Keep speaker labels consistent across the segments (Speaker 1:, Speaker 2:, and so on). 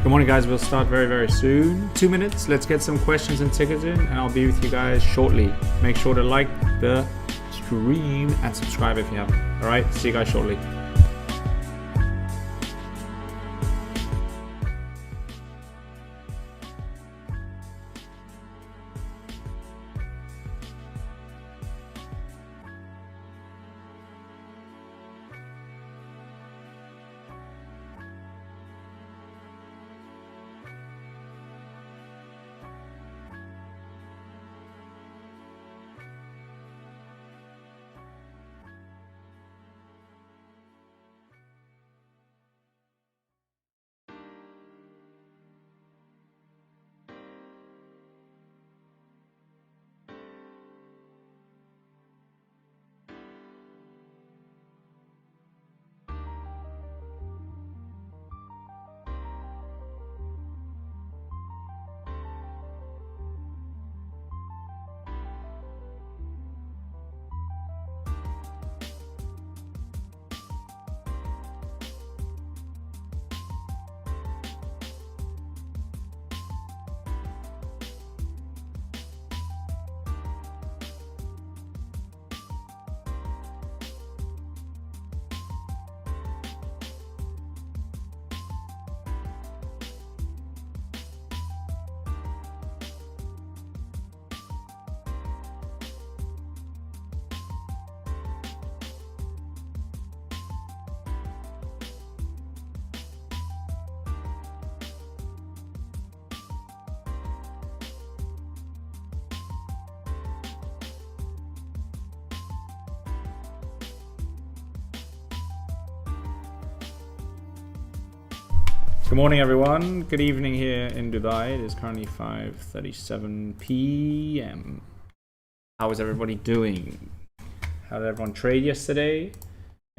Speaker 1: Good morning, guys. We'll start very soon. 2 minutes. Let's get some questions and tickets in, and I'll be with you guys shortly. Make sure to like the stream and subscribe if you haven't. All right. See you guys shortly. Good morning, everyone. Good evening here in Dubai. It is currently 5:37 p.m. How is everybody doing? How did everyone trade yesterday?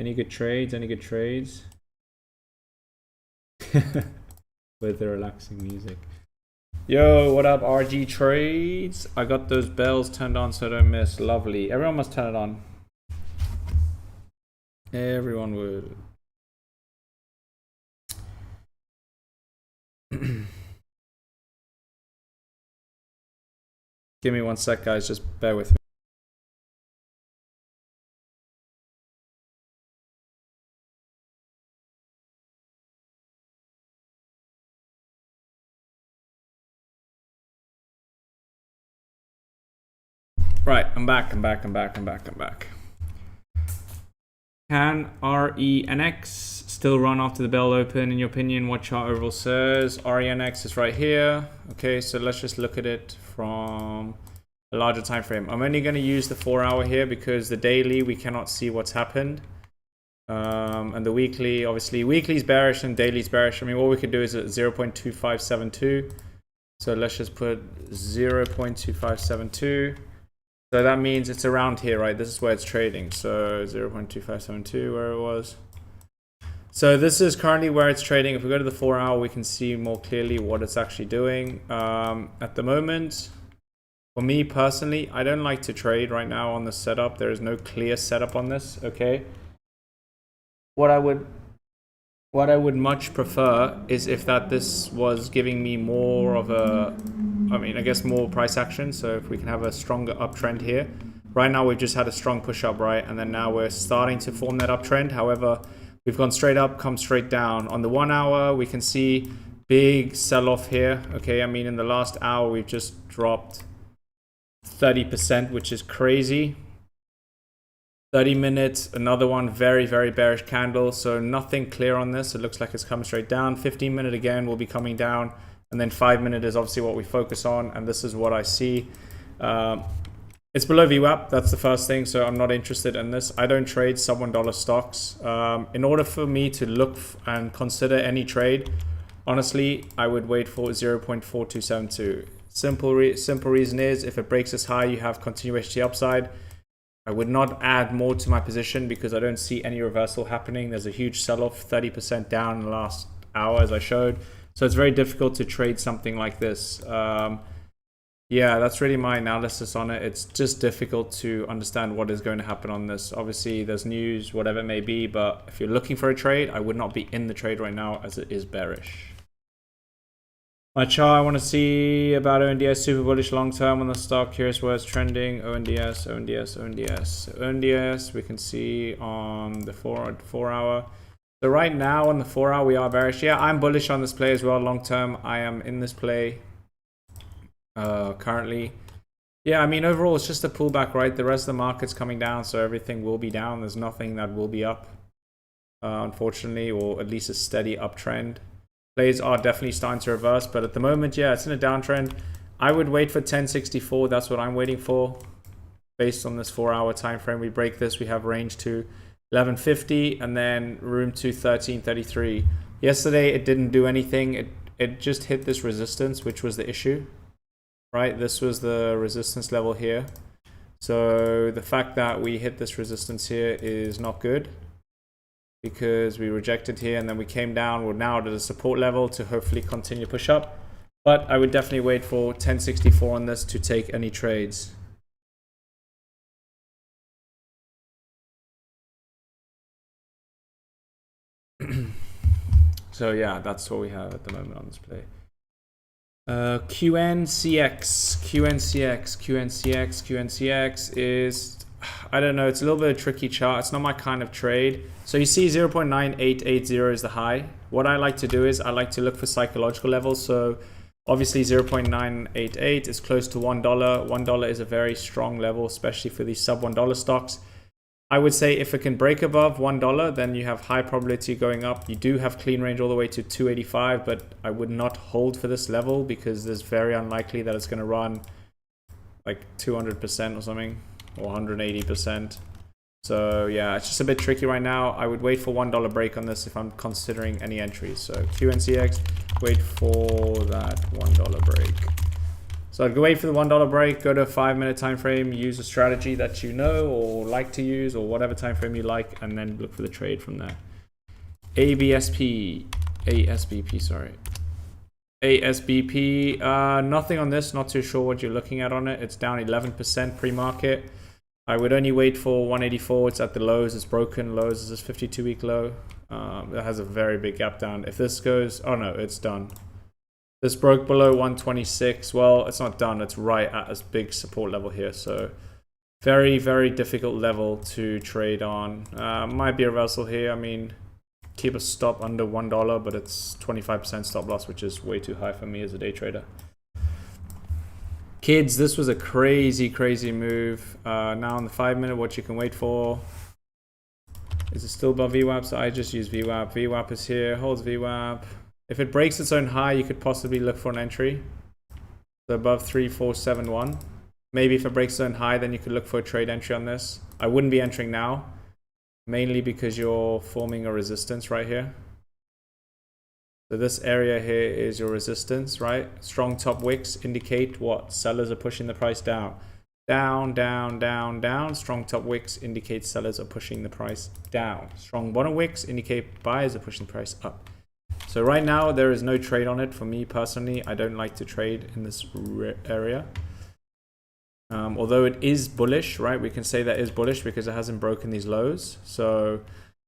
Speaker 1: Any good trades? Any good trades? With the relaxing music. Yo, what up, RG Trades? I got those bells turned on so I don't miss. Lovely. Everyone must turn it on. Everyone would. Give me 1 sec, guys. Just bear with me. Right, I'm back. Can RENX still run after the bell open? In your opinion, what chart overall says? RENX is right here. Okay, so let's just look at it from a larger time frame. I'm only going to use the 4 hour here because the daily we cannot see what's happened. And the weekly, obviously, weekly's bearish and daily's bearish. I mean, what we could do is at 0.2572. So let's just put 0.2572. So that means it's around here, right? This is where it's trading. So 0.2572, where it was. So this is currently where it's trading. If we go to the 4 hour, we can see more clearly what it's actually doing. At the moment, for me personally, I don't like to trade right now on the setup. There is no clear setup on this, okay? What I would much prefer is if this was giving me more of a, I guess more price action. So if we can have a stronger uptrend here. Right now we've just had a strong push up, right? And then now we're starting to form that uptrend. However, we've gone straight up, come straight down. On the 1 hour, we can see big sell off here. Okay, I mean, in the last hour, we've just dropped 30%, which is crazy. 30 minutes, another one, very bearish candle. So nothing clear on this. It looks like it's coming straight down. 15 minute again will be coming down. And then 5 minute is obviously what we focus on. And this is what I see. It's below VWAP. That's the first thing. So I'm not interested in this. I don't trade sub $1 stocks. In order for me to look and consider any trade, honestly, I would wait for 0.4272. Simple reason is if it breaks this high, you have continuation to the upside. I would not add more to my position because I don't see any reversal happening. There's a huge sell-off, 30% down in the last hour, as I showed. So it's very difficult to trade something like this. Yeah, that's really my analysis on it. It's just difficult to understand what is going to happen on this. Obviously, there's news, whatever it may be, but if you're looking for a trade, I would not be in the trade right now as it is bearish. My chart, I want to see about ONDS, super bullish long term on the stock. Curious where it's trending. ONDS, ONDS, ONDS. ONDS, we can see on the 4 hour. So right now on the 4 hour, we are bearish. Yeah, I'm bullish on this play as well. Long term, I am in this play currently. Yeah, I mean, overall, it's just a pullback, right? The rest of the market's coming down, so everything will be down. There's nothing that will be up, unfortunately, or at least a steady uptrend. Plays are definitely starting to reverse, but at the moment, yeah, it's in a downtrend. I would wait for 1064. That's what I'm waiting for. Based on this 4 hour time frame, we break this, we have range to 1150 and then room to 1333. Yesterday, it didn't do anything. It just hit this resistance, which was the issue, right? This was the resistance level here. So the fact that we hit this resistance here is not good, because we rejected here and then we came down. We're now at a support level to hopefully continue push up. But I would definitely wait for 1064 on this to take any trades. So yeah, that's what we have at the moment on this play. QNCX is, I don't know, it's a little bit of a tricky chart. It's not my kind of trade. So you see 0.9880 is the high. What I like to do is I like to look for psychological levels. So obviously 0.988 is close to $1. $1 is a very strong level, especially for these sub $1 stocks. I would say if it can break above $1, then you have high probability going up. You do have clean range all the way to 285, but I would not hold for this level because it's very unlikely that it's going to run like 200% or something, or 180%. So yeah, it's just a bit tricky right now. I would wait for $1 break on this if I'm considering any entries. So QNCX, wait for that $1 break. So I'd go wait for the $1 break, go to a 5-minute time frame, use a strategy that you know or like to use, or whatever time frame you like, and then look for the trade from there. ASBP, sorry. ASBP, nothing on this, not too sure what you're looking at on it. It's down 11% pre-market. I would only wait for 184. It's at the lows, it's broken. Lows is this 52-week low. It has a very big gap down. If this goes, oh no, it's done. This broke below 126. Well, it's not done. It's right at this big support level here. So very, very difficult level to trade on. Might be a reversal here. I mean, keep a stop under $1, but it's 25% stop loss, which is way too high for me as a day trader. Kids, this was a crazy, crazy move. Now on the 5-minute, what you can wait for. Is it still above VWAP? So I just use VWAP. VWAP is here, holds VWAP. If it breaks its own high, you could possibly look for an entry. So above 3471. Maybe if it breaks its own high, then you could look for a trade entry on this. I wouldn't be entering now, mainly because you're forming a resistance right here. So this area here is your resistance, right? Strong top wicks indicate what? Sellers are pushing the price down. Down, down, down, down. Strong top wicks indicate sellers are pushing the price down. Strong bottom wicks indicate buyers are pushing the price up. So right now, there is no trade on it. For me personally, I don't like to trade in this area. Although it is bullish, right? We can say that is bullish because it hasn't broken these lows. So,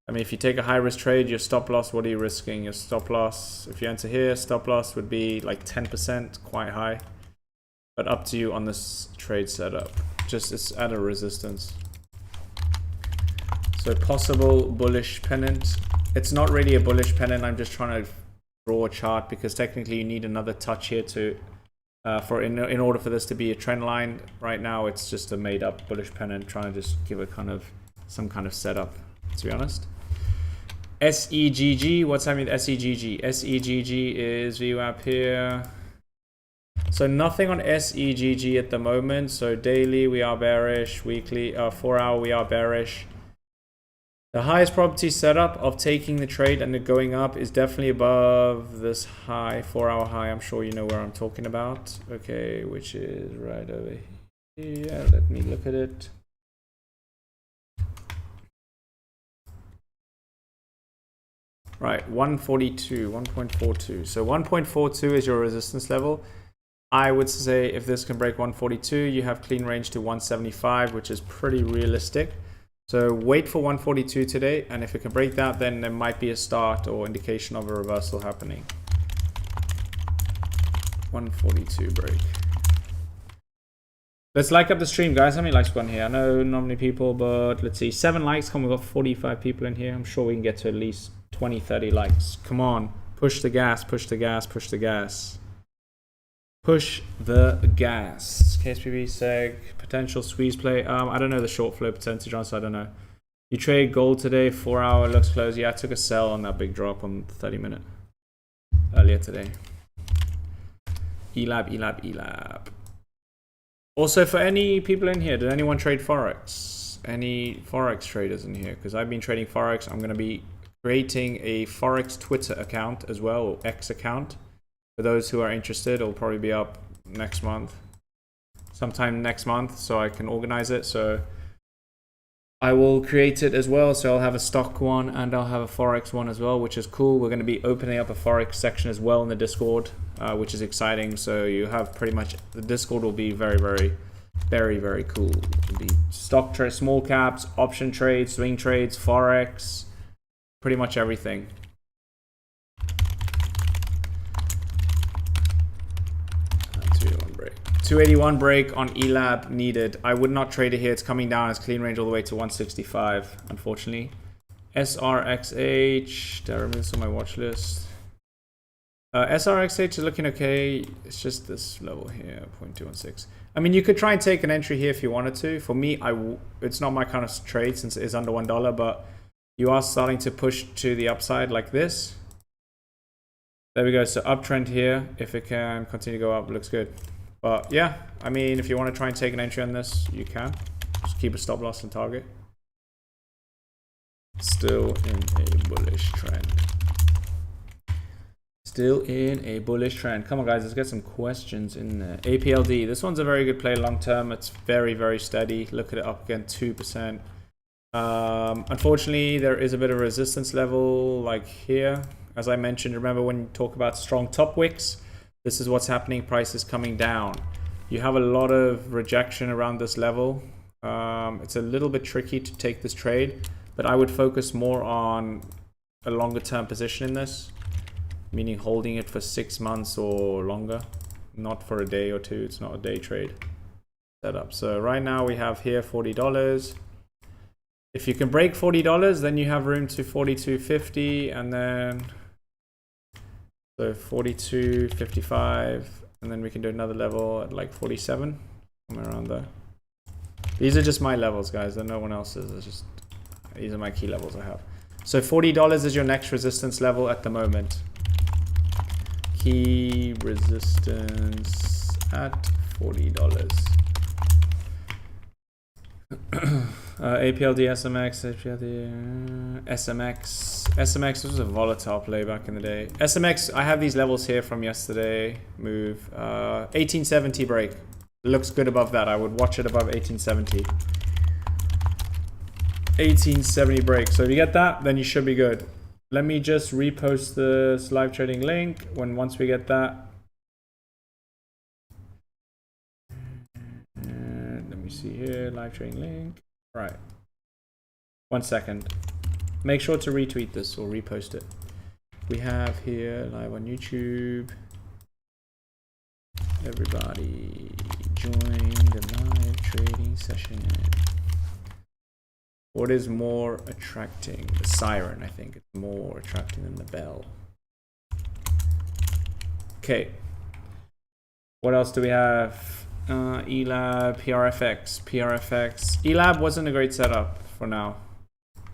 Speaker 1: I mean, if you take a high risk trade, your stop loss, what are you risking? Your stop loss, if you enter here, stop loss would be like 10%, quite high. But up to you on this trade setup. Just it's at a resistance. So possible bullish pennant. It's not really a bullish pennant. I'm just trying to draw a chart because technically you need another touch here to in order for this to be a trend line. Right now it's just a made up bullish pennant, trying to just give it some kind of setup, to be honest. SEGG, what's happening with SEGG? SEGG is VWAP here. So nothing on SEGG at the moment. So daily we are bearish, weekly 4 hour we are bearish. The highest probability setup of taking the trade and it going up is definitely above this high, 4 hour high. I'm sure you know where I'm talking about. Okay, which is right over here. Let me look at it. Right, 142, 1.42. So 1.42 is your resistance level. I would say if this can break 142, you have clean range to 175, which is pretty realistic. So wait for 142 today, and if it can break that, then there might be a start or indication of a reversal happening. 142 break. Let's like up the stream, guys. How many likes we got in here? I know not many people, but let's see. 7 likes. Come, we've got 45 people in here. I'm sure we can get to at least 20, 30 likes. Come on. Push the gas, push the gas, push the gas. Push the gas. KSPV seg, potential squeeze play. I don't know the short flow percentage on, so I don't know. You trade gold today, 4 hour, looks closed. Yeah, I took a sell on that big drop on 30 minute earlier today. ELAB, ELAB, ELAB. Also, for any people in here, did anyone trade Forex? Any Forex traders in here? Because I've been trading Forex. I'm going to be creating a Forex Twitter account as well, or X account. For those who are interested, it'll probably be up next month. Sometime next month, so I can organize it. So I will create it as well. So I'll have a stock one and I'll have a Forex one as well, which is cool. We're going to be opening up a Forex section as well in the Discord, which is exciting. So you have pretty much, the Discord will be very, very cool. It'll be stock trades, small caps, option trades, swing trades, Forex, pretty much everything. Break. 281 break on ELAB needed. I would not trade it here. It's coming down. It's clean range all the way to 165, unfortunately. SRXH, did I remove this on my watch list? SRXH is looking okay. It's just this level here, 0.216. I mean, you could try and take an entry here if you wanted to. For me, it's not my kind of trade since it is under $1, but you are starting to push to the upside like this. There we go. So uptrend here. If it can continue to go up, looks good. But yeah, I mean, if you want to try and take an entry on this, you can. Just keep a stop loss and target. Still in a bullish trend. Still in a bullish trend. Come on, guys, let's get some questions in there. APLD. This one's a very good play long term. It's very, very steady. Look at it up again, 2%. Unfortunately, there is a bit of resistance level like here. As I mentioned, remember when you talk about strong top wicks, this is what's happening. Price is coming down. You have a lot of rejection around this level. It's a little bit tricky to take this trade, but I would focus more on a longer term position in this, meaning holding it for 6 months or longer, not for a day or two. It's not a day trade setup. So right now we have here $40. If you can break $40, then you have room to $42.50, and then so 42.55, and then we can do another level at like 47, somewhere around there. These are just my levels, guys. They're no one else's. It's just, these are my key levels I have. So $40 is your next resistance level at the moment. Key resistance at $40. APLD, SMX, APLD, SMX. SMX was a volatile play back in the day. SMX, I have these levels here from yesterday. Move. 1870 break. Looks good above that. I would watch it above 1870. 1870 break. So if you get that, then you should be good. Let me just repost this live trading link once we get that. And let me see here, live trading link. Right. 1 second. Make sure to retweet this or repost it. We have here live on YouTube. Everybody join the live trading session. What is more attracting? The siren, I think. It's more attracting than the bell. Okay. What else do we have? ELAB, PRFX, PRFX. ELAB wasn't a great setup for now.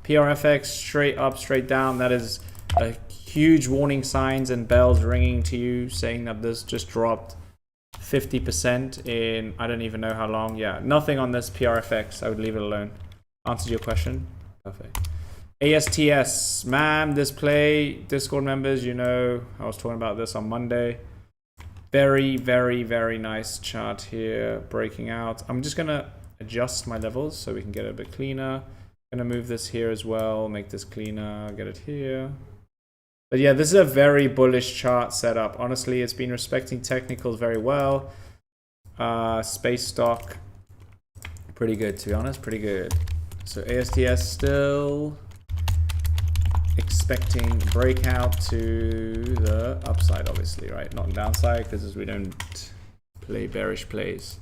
Speaker 1: PRFX, straight up, straight down. That is a huge warning signs and bells ringing to you saying that this just dropped 50% in, I don't even know how long. Yeah, nothing on this PRFX. I would leave it alone. Answered your question. Perfect. ASTS, man, this play, Discord members, you know, I was talking about this on Monday. Very, very, very nice chart here, breaking out. I'm just gonna adjust my levels so we can get it a bit cleaner. Gonna move this here as well, make this cleaner, get it here. But yeah, this is a very bullish chart setup. Honestly, it's been respecting technicals very well. Space stock, pretty good to be honest, pretty good. So ASTS still expecting breakout to the upside, obviously, right? Not downside, because we don't play bearish plays.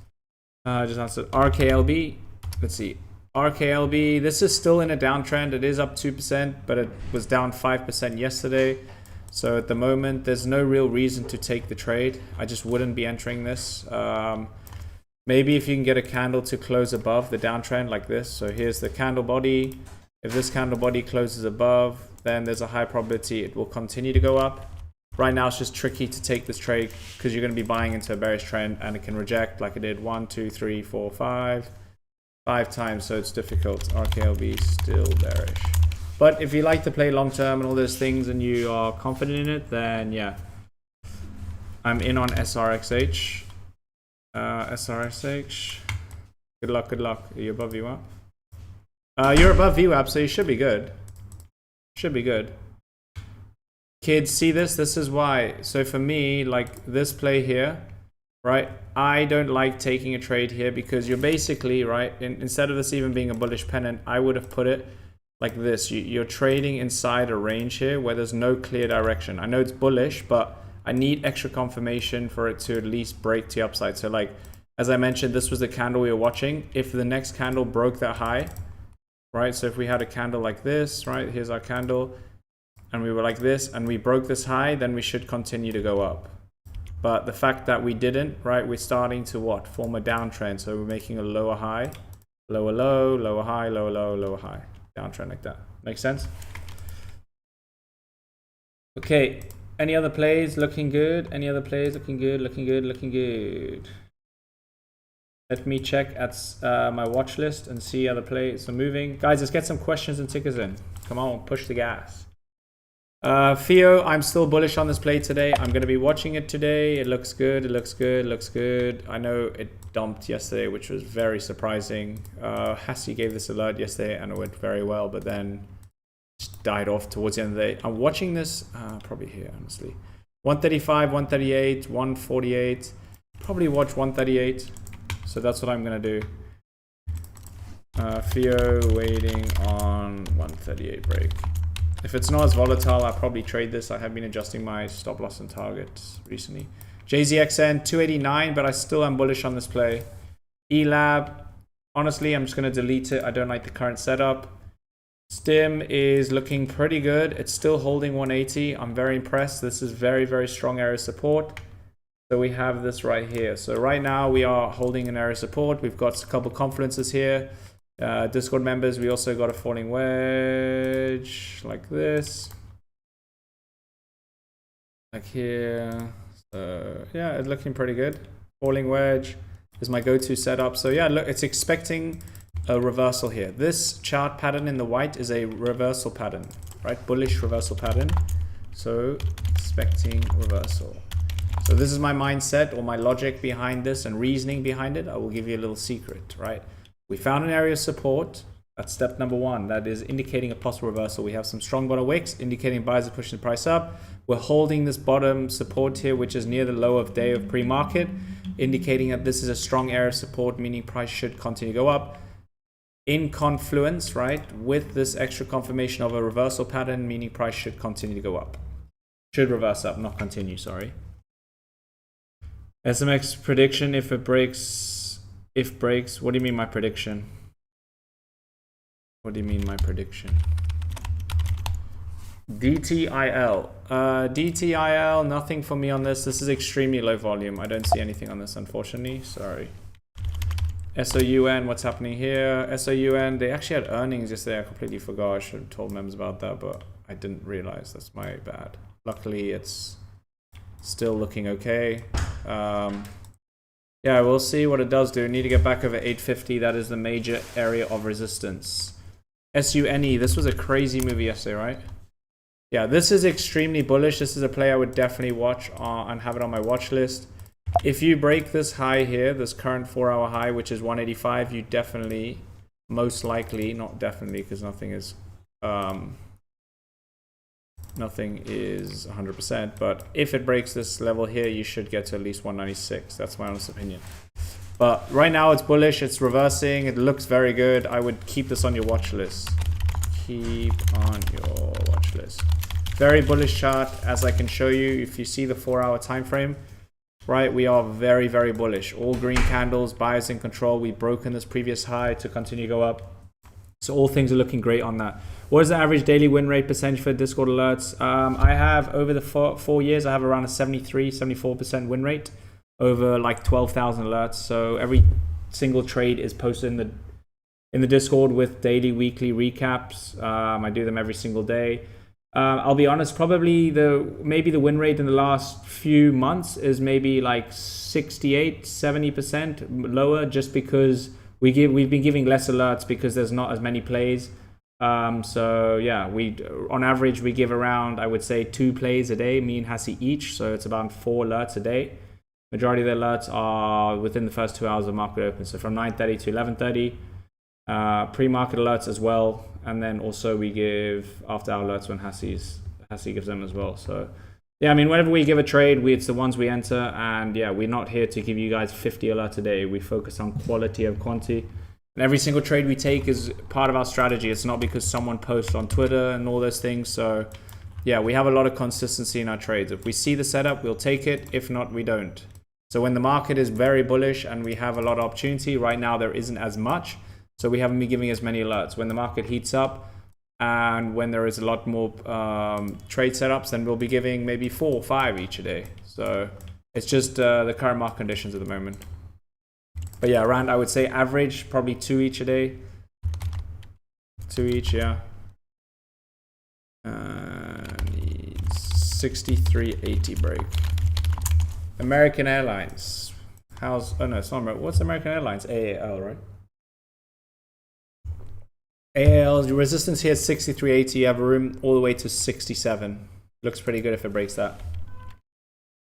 Speaker 1: Just answered RKLB. Let's see. RKLB, this is still in a downtrend. It is up 2%, but it was down 5% yesterday. So at the moment, there's no real reason to take the trade. I just wouldn't be entering this. Maybe if you can get a candle to close above the downtrend like this. So here's the candle body. If this candle body closes above, then there's a high probability it will continue to go up. Right now, it's just tricky to take this trade because you're going to be buying into a bearish trend and it can reject like it did 1, 2, 3, 4, 5 times. So it's difficult. RKLB still bearish. But if you like to play long term and all those things and you are confident in it, then yeah, I'm in on SRXH. SRXH. Good luck, good luck. Are you above VWAP? You're above VWAP, so you should be good. Should be good. Kids, see this? This is why. So for me, like this play here, right? I don't like taking a trade here because you're basically, right? Instead of this even being a bullish pennant, I would have put it like this. You're trading inside a range here where there's no clear direction. I know it's bullish, but I need extra confirmation for it to at least break to the upside. So like, as I mentioned, this was the candle we were watching. If the next candle broke that high, right? So if we had a candle like this, right? Here's our candle. And we were like this, and we broke this high, then we should continue to go up. But the fact that we didn't, right? We're starting to what? Form a downtrend. So we're making a lower high, lower low, lower high, lower low, lower high. Downtrend like that. Make sense? Okay. Any other plays looking good? Any other plays looking good? Looking good, looking good. Let me check at my watch list and see other plays are moving. Guys, let's get some questions and tickers in. Come on, push the gas. Theo, I'm still bullish on this play today. I'm going to be watching it today. It looks good. It looks good. It looks good. I know it dumped yesterday, which was very surprising. Hassie gave this alert yesterday and it went very well, but then just died off towards the end of the day. I'm watching this probably here, honestly. 135, 138, 148. Probably watch 138. So that's what I'm going to do. Theo waiting on 138 break. If it's not as volatile, I'll probably trade this. I have been adjusting my stop loss and targets recently. JZXN 289, but I still am bullish on this play. ELAB, honestly, I'm just going to delete it. I don't like the current setup. Stim is looking pretty good. It's still holding 180. I'm very impressed. This is very, very strong area support. So we have this right here. So right now we are holding an area support. We've got a couple confidences here. Discord members, we also got a falling wedge like this, like here. So yeah, it's looking pretty good. Falling wedge is my go-to setup. So yeah, look, it's expecting a reversal here. This chart pattern in the white is a reversal pattern, right? Bullish reversal pattern. So expecting reversal. So this is my mindset or my logic behind this and reasoning behind it. I will give you a little secret, right? We found an area of support. That's step number one. That is indicating a possible reversal. We have some strong bottom wicks indicating buyers are pushing the price up. We're holding this bottom support here, which is near the low of day of pre-market, indicating that this is a strong area of support, meaning price should continue to go up. In confluence, right, with this extra confirmation of a reversal pattern, meaning price should continue to go up. Should reverse up, not continue, sorry. SMX prediction, if it breaks... If breaks, what do you mean my prediction? What do you mean my prediction? DTIL. DTIL, nothing for me on this. This is extremely low volume. I don't see anything on this, unfortunately. Sorry. SOUN, what's happening here? SOUN, they actually had earnings yesterday. I completely forgot. I should have told members about that, but I didn't realize. That's my bad. Luckily, it's still looking okay. Yeah, we'll see what it does do. Need to get back over 850. That is the major area of resistance. SUNE, this was a crazy movie yesterday, right? Yeah, this is extremely bullish. This is a play I would definitely watch and have it on my watch list. If you break this high here, this current 4-hour high, which is 185, you definitely, most likely, not definitely, because nothing is 100%, but if it breaks this level here, you should get to at least 196. That's my honest opinion. But right now it's bullish, it's reversing, it looks very good. I would keep this on your watch list. keep on your watch list. Very bullish chart, as I can show you. If you see the 4-hour time frame, right, we are very, very bullish. All green candles, buyers in control. We've broken this previous high to continue to go up. So all things are looking great on that. What is the average daily win rate percentage for Discord alerts? I have over the 4 years, I have around a 74% win rate over like 12,000 alerts. So every single trade is posted in the Discord with daily, weekly recaps. I do them every single day. I'll be honest, probably maybe the win rate in the last few months is maybe like 68-70% lower, just because we've been giving less alerts because there's not as many plays. So yeah, on average we give around, I would say, 2 plays a day, me and Hassi each. So it's about 4 alerts a day. Majority of the alerts are within the first 2 hours of market open. So from 9:30 to 11:30. Pre-market alerts as well, and then also we give after hour alerts when Hassi gives them as well. So yeah, I mean, whenever we give a trade, it's the ones we enter, and yeah, we're not here to give you guys 50 alerts a day. We focus on quality of quantity, and every single trade we take is part of our strategy. It's not because someone posts on Twitter and all those things. So yeah, we have a lot of consistency in our trades. If we see the setup, we'll take it. If not, we don't. So when the market is very bullish and we have a lot of opportunity, right now there isn't as much. So we haven't been giving as many alerts. When the market heats up and when there is a lot more trade setups, then we'll be giving maybe 4 or 5 each a day. So it's just the current market conditions at the moment. But yeah, around, I would say average, probably 2 each a day. 2 each, yeah. Needs 63.80 break. American Airlines. Oh no, it's not American. What's American Airlines? AAL, right? AAL's resistance here is 63.80. You have a room all the way to 67. Looks pretty good if it breaks that.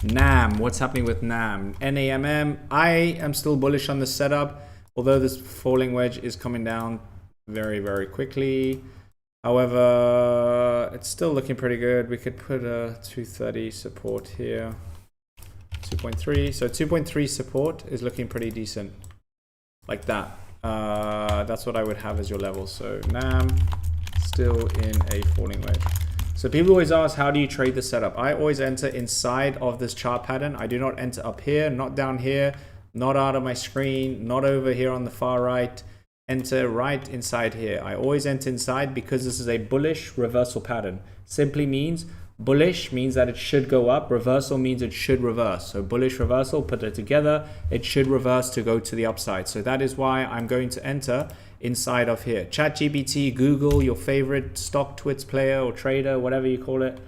Speaker 1: NAM, what's happening with NAM? NAMM, I am still bullish on this setup, although this falling wedge is coming down very, very quickly. However, it's still looking pretty good. We could put a 230 support here. 2.3. So 2.3 support is looking pretty decent. Like that. That's what I would have as your level. So NAM still in a falling wedge. So people always ask, how do you trade the setup? I always enter inside of this chart pattern. I do not enter up here, not down here, not out of my screen, not over here on the far right. Enter right inside here. I always enter inside because this is a bullish reversal pattern. Simply means bullish means that it should go up. Reversal means it should reverse. So bullish reversal, put it together, it should reverse to go to the upside. So that is why I'm going to enter inside of here. ChatGPT, Google, your favorite stock twits player or trader, whatever you call it,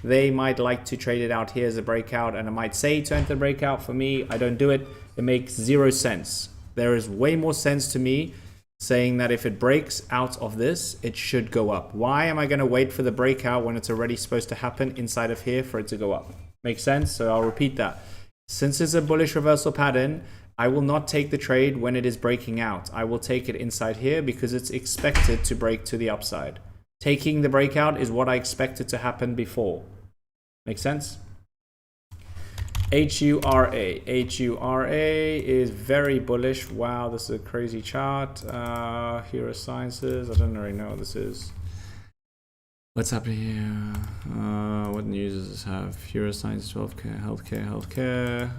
Speaker 1: they might like to trade it out here as a breakout, and it might say to enter breakout. For me, I don't do it. It makes 0 sense. There is way more sense to me saying that if it breaks out of this, it should go up. Why am I going to wait for the breakout when it's already supposed to happen inside of here for it to go up? Makes sense? So I'll repeat that. Since it's a bullish reversal pattern, I will not take the trade when it is breaking out. I will take it inside here because it's expected to break to the upside. Taking the breakout is what I expected to happen before. Make sense? HURA. HURA is very bullish. Wow, this is a crazy chart. Hero Sciences. I don't really know what this is. What's happening here? What news does this have? Hero Sciences, 12K, healthcare.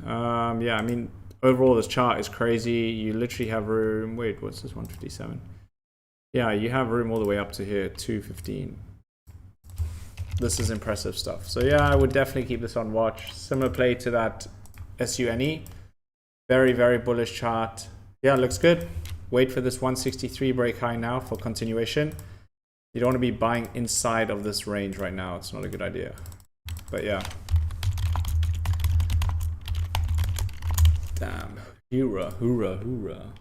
Speaker 1: Yeah, I mean, overall, this chart is crazy. You literally have room. Wait, what's this? 157. Yeah, you have room all the way up to here, 215. This is impressive stuff. So yeah, I would definitely keep this on watch. Similar play to that SUNE. Very, very bullish chart. Yeah, looks good. Wait for this 163 break high now for continuation. You don't want to be buying inside of this range right now. It's not a good idea. But yeah. Damn. Hoorah, hoorah, hoorah.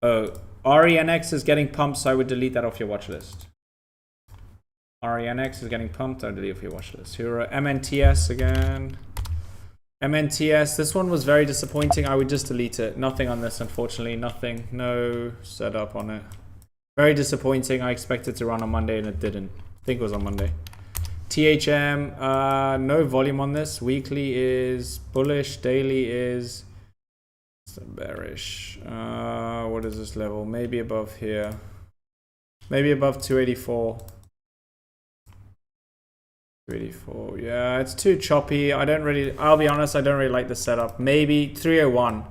Speaker 1: Oh. RENX is getting pumped, so I would delete that off your watch list. RENX is getting pumped, I would delete off your watch list. Here are MNTS again. MNTS, this one was very disappointing. I would just delete it. Nothing on this, unfortunately. Nothing. No setup on it. Very disappointing. I expected to run on Monday and it didn't. I think it was on Monday. THM, no volume on this. Weekly is bullish. Daily is So bearish. What is this level? Maybe above here. Maybe above 284. 284. Yeah, it's too choppy. I'll be honest, I don't really like the setup. Maybe 301.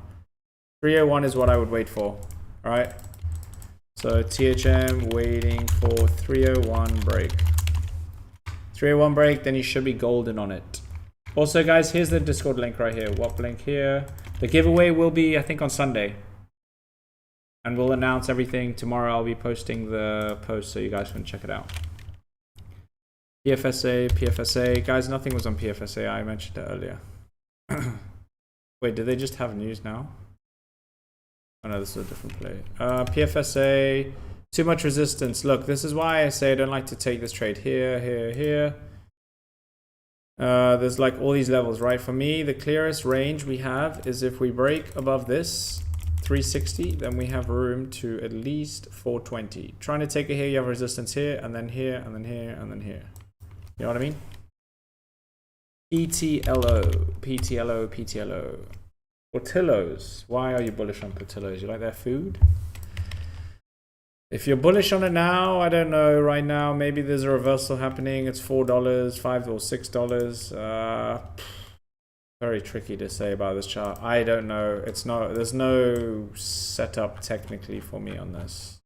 Speaker 1: 301 is what I would wait for. All right. So THM waiting for 301 break. 301 break, then you should be golden on it. Also, guys, here's the Discord link right here. What link here? The giveaway will be, I think, on Sunday. And we'll announce everything tomorrow. I'll be posting the post so you guys can check it out. PFSA, PFSA. Guys, nothing was on PFSA. I mentioned it earlier. Wait, did they just have news now? Oh no, this is a different play. PFSA, too much resistance. Look, this is why I say I don't like to take this trade here, here, here. There's like all these levels, right? For me, the clearest range we have is if we break above this 360, then we have room to at least 420. Trying to take it here, you have resistance here, and then here, and then here, and then here. You know what I mean? PTLO, PTLO, PTLO. Portillo's. Why are you bullish on Portillo's? You like their food? If you're bullish on it now, I don't know. Right now, maybe there's a reversal happening. It's $4, $5 or $6. Very tricky to say about this chart. I don't know. There's no setup technically for me on this.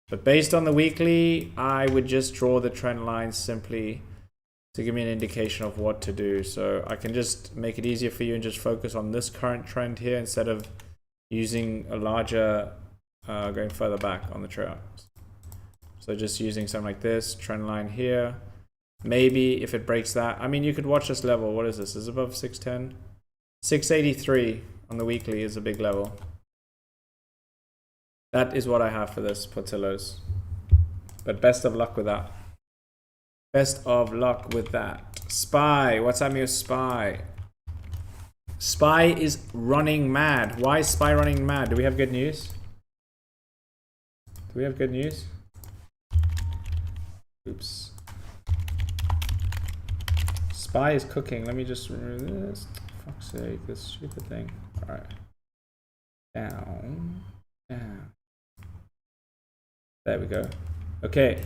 Speaker 1: But based on the weekly, I would just draw the trend line simply to give me an indication of what to do. So I can just make it easier for you and just focus on this current trend here instead of using a larger, going further back on the chart. So just using something like this, trend line here. Maybe if it breaks that, I mean, you could watch this level. What is this? Is it above 610? 683 on the weekly is a big level. That is what I have for this Portillo's. But best of luck with that. Best of luck with that. SPY. What's happening with SPY? SPY is running mad. Why is SPY running mad? Do we have good news? Do we have good news? Oops. SPY is cooking. Let me just remove this. Fuck's sake, this stupid thing. Alright. Down. Down. There we go. Okay.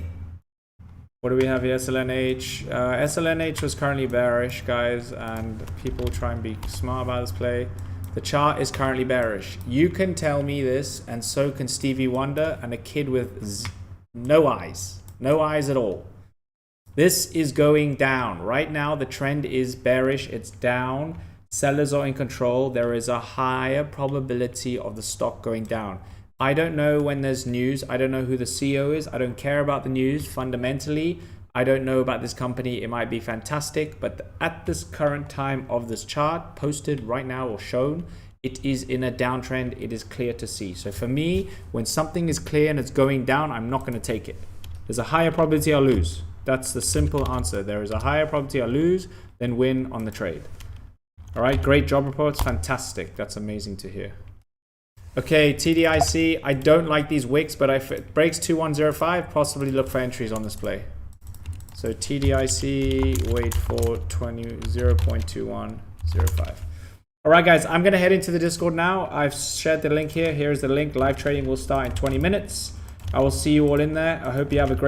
Speaker 1: What do we have here? SLNH. SLNH was currently bearish, guys, and people try and be smart about this play. The chart is currently bearish. You can tell me this, and so can Stevie Wonder and a kid with no eyes. No eyes at all. This is going down. Right now, the trend is bearish. It's down. Sellers are in control. There is a higher probability of the stock going down. I don't know when there's news. I don't know who the CEO is. I don't care about the news. Fundamentally, I don't know about this company. It might be fantastic, but at this current time of this chart, posted right now or shown, it is in a downtrend. It is clear to see. So for me, when something is clear and it's going down, I'm not going to take it. There's a higher probability I'll lose. That's the simple answer. There is a higher probability I'll lose than win on the trade. All right, great job reports. Fantastic. That's amazing to hear. Okay, TDIC, I don't like these wicks, but if it breaks 2105, possibly look for entries on this play. So TDIC, wait for 0.2105. All right, guys, I'm going to head into the Discord now. I've shared the link here. Here's the link. Live trading will start in 20 minutes. I will see you all in there. I hope you have a great